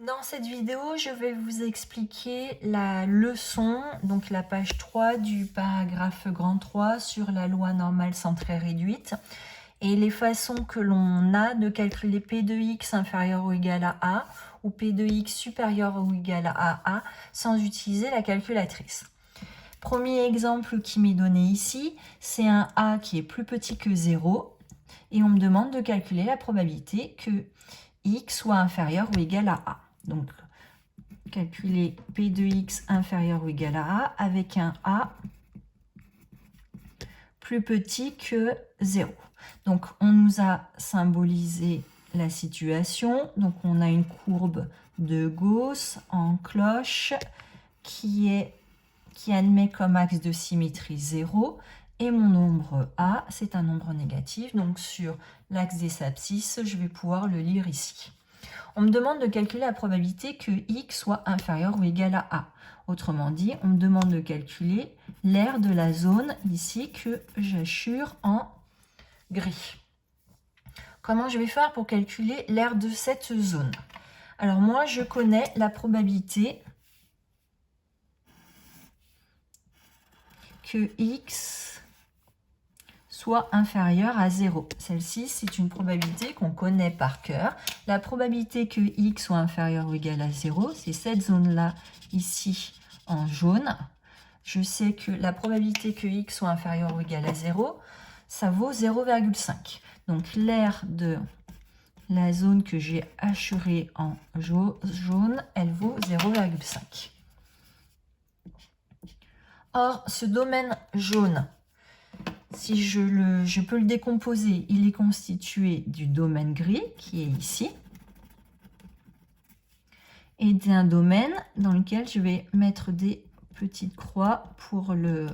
Dans cette vidéo, je vais vous expliquer la leçon, donc la page 3 du paragraphe grand 3 sur la loi normale centrée réduite et les façons que l'on a de calculer P de x inférieur ou égal à A ou P de x supérieur ou égal à A sans utiliser la calculatrice. Premier exemple qui m'est donné ici, c'est un A qui est plus petit que 0 et on me demande de calculer la probabilité que x soit inférieur ou égal à A. Donc, calculer P de x inférieur ou égal à A avec un A plus petit que 0. Donc, on nous a symbolisé la situation. Donc, on a une courbe de Gauss en cloche qui admet comme axe de symétrie 0. Et mon nombre A, c'est un nombre négatif. Donc, sur l'axe des abscisses, je vais pouvoir le lire ici. On me demande de calculer la probabilité que x soit inférieur ou égal à A. Autrement dit, on me demande de calculer l'aire de la zone ici que j'assure en gris. Comment je vais faire pour calculer l'aire de cette zone? Alors moi, je connais la probabilité que x soit inférieur à 0. Celle-ci, c'est une probabilité qu'on connaît par cœur. La probabilité que x soit inférieur ou égal à 0, c'est cette zone-là, ici, en jaune. Je sais que la probabilité que x soit inférieur ou égal à 0, ça vaut 0,5. Donc, l'aire de la zone que j'ai assurée en jaune, elle vaut 0,5. Or, ce domaine jaune, si je peux le décomposer, il est constitué du domaine gris, qui est ici, et d'un domaine dans lequel je vais mettre des petites croix pour le...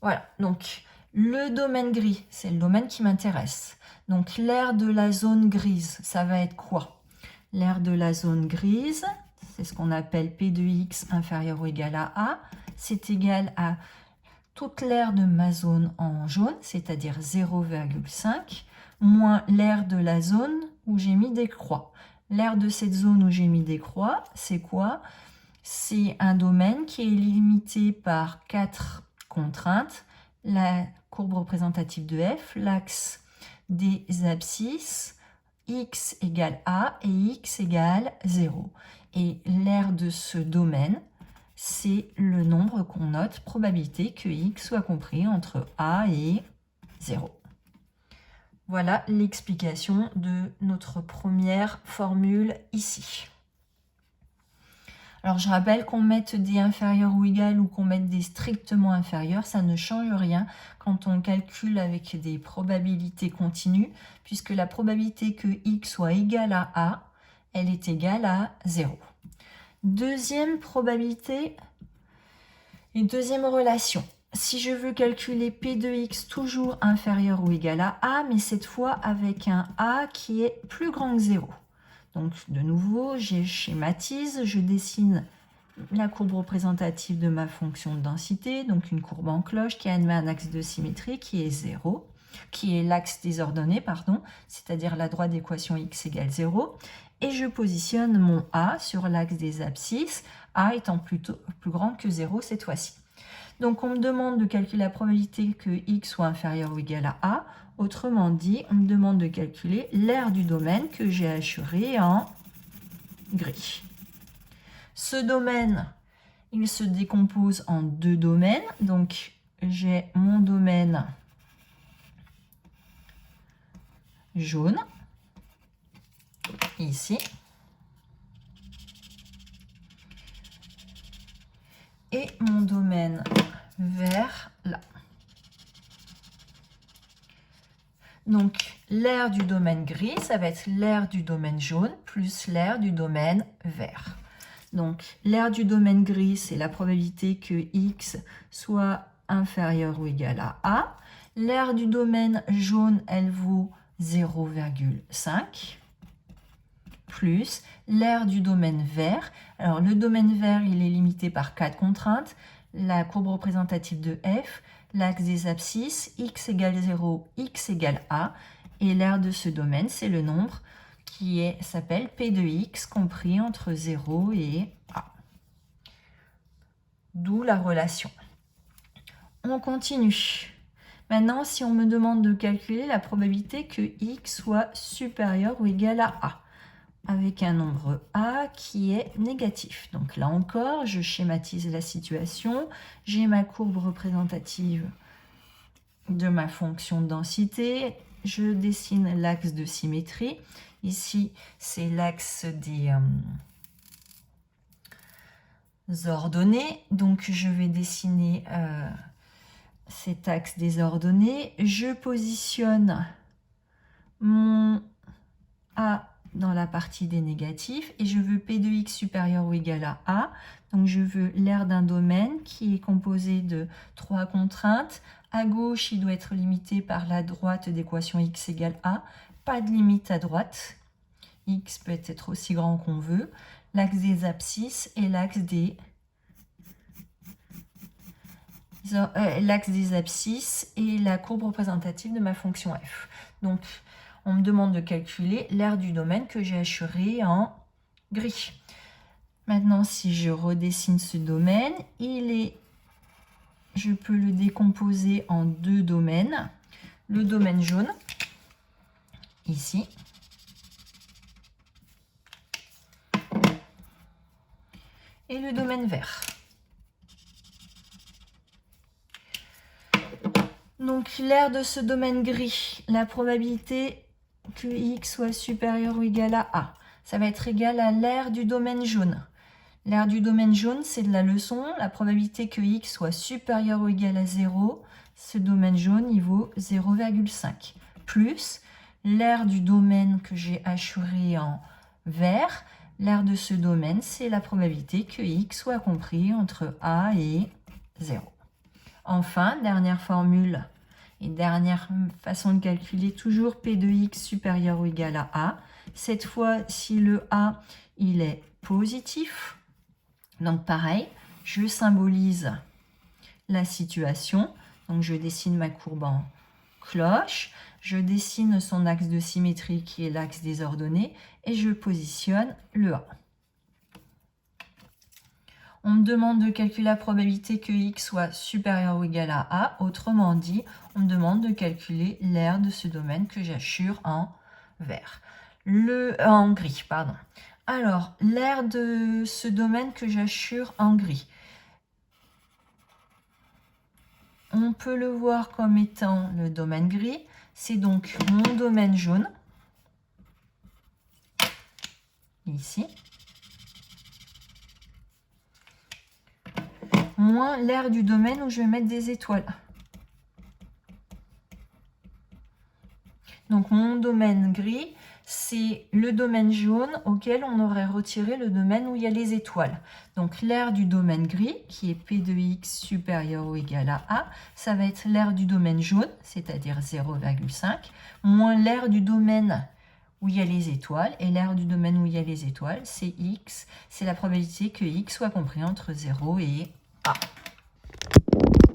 Voilà, donc le domaine gris, c'est le domaine qui m'intéresse. Donc l'aire de la zone grise, ça va être quoi? L'aire de la zone grise, c'est ce qu'on appelle P de x inférieur ou égal à A, c'est égal à toute l'aire de ma zone en jaune, c'est-à-dire 0,5, moins l'aire de la zone où j'ai mis des croix. L'aire de cette zone où j'ai mis des croix, c'est quoi? C'est un domaine qui est limité par 4 contraintes. La courbe représentative de f, l'axe des abscisses, x égale a et x égale 0. Et l'aire de ce domaine, c'est le nombre qu'on note, probabilité que x soit compris entre a et 0. Voilà l'explication de notre première formule ici. Alors je rappelle qu'on mette des inférieurs ou égales ou qu'on mette des strictement inférieurs, ça ne change rien quand on calcule avec des probabilités continues, puisque la probabilité que x soit égal à a, elle est égale à 0. Deuxième probabilité, une deuxième relation. Si je veux calculer P de x toujours inférieur ou égal à A, mais cette fois avec un A qui est plus grand que 0. Donc de nouveau, je schématise, je dessine la courbe représentative de ma fonction de densité, donc une courbe en cloche qui admet un axe de symétrie qui est 0, qui est l'axe des ordonnées, pardon, c'est-à-dire la droite d'équation x égale 0. Et je positionne mon A sur l'axe des abscisses, A étant plus grand que 0 cette fois-ci. Donc on me demande de calculer la probabilité que x soit inférieur ou égal à A. Autrement dit, on me demande de calculer l'aire du domaine que j'ai assuré en gris. Ce domaine, il se décompose en deux domaines. Donc j'ai mon domaine jaune, ici, et mon domaine vert là. Donc l'aire du domaine gris, ça va être l'aire du domaine jaune plus l'aire du domaine vert. Donc l'aire du domaine gris, c'est la probabilité que x soit inférieur ou égal à A. L'aire du domaine jaune, elle vaut 0,5 plus l'aire du domaine vert. Alors le domaine vert, il est limité par 4 contraintes. La courbe représentative de f, l'axe des abscisses, x égale 0, x égale a. Et l'aire de ce domaine, c'est le nombre qui s'appelle P de x compris entre 0 et A. D'où la relation. On continue. Maintenant, si on me demande de calculer la probabilité que x soit supérieur ou égal à A, avec un nombre A qui est négatif. Donc là encore, je schématise la situation. J'ai ma courbe représentative de ma fonction de densité. Je dessine l'axe de symétrie. Ici, c'est l'axe des ordonnées. Donc, je vais dessiner cet axe des ordonnées. Je positionne mon A dans la partie des négatifs et je veux P de x supérieur ou égal à A. Donc, je veux l'aire d'un domaine qui est composé de 3 contraintes. À gauche, il doit être limité par la droite d'équation x égale A. Pas de limite à droite. X peut être aussi grand qu'on veut. L'axe des abscisses et l'axe des abscisses et la courbe représentative de ma fonction f. Donc, on me demande de calculer l'aire du domaine que j'ai hachuré en gris. Maintenant, si je redessine ce domaine, je peux le décomposer en 2 domaines. Le domaine jaune, ici, et le domaine vert. Donc, l'aire de ce domaine gris, la probabilité que x soit supérieur ou égal à A, ça va être égal à l'aire du domaine jaune. L'aire du domaine jaune, c'est de la leçon. La probabilité que x soit supérieur ou égal à 0, ce domaine jaune, il vaut 0,5. Plus l'aire du domaine que j'ai hachuré en vert, l'aire de ce domaine, c'est la probabilité que x soit compris entre A et 0. Enfin, dernière formule et dernière façon de calculer, toujours P de x supérieur ou égal à A. Cette fois, si le A, il est positif, donc pareil, je symbolise la situation. Donc je dessine ma courbe en cloche, je dessine son axe de symétrie qui est l'axe des ordonnées et je positionne le A. On me demande de calculer la probabilité que x soit supérieur ou égal à A. Autrement dit, on me demande de calculer l'aire de ce domaine que j'hachure en vert. En gris, pardon. Alors, l'aire de ce domaine que j'hachure en gris. On peut le voir comme étant le domaine gris. C'est donc mon domaine jaune. Ici. Moins l'aire du domaine où je vais mettre des étoiles. Donc mon domaine gris, c'est le domaine jaune auquel on aurait retiré le domaine où il y a les étoiles. Donc l'aire du domaine gris, qui est P de x supérieur ou égal à A, ça va être l'aire du domaine jaune, c'est-à-dire 0,5, moins l'aire du domaine où il y a les étoiles, et l'aire du domaine où il y a les étoiles, c'est x, c'est la probabilité que x soit compris entre 0 et A.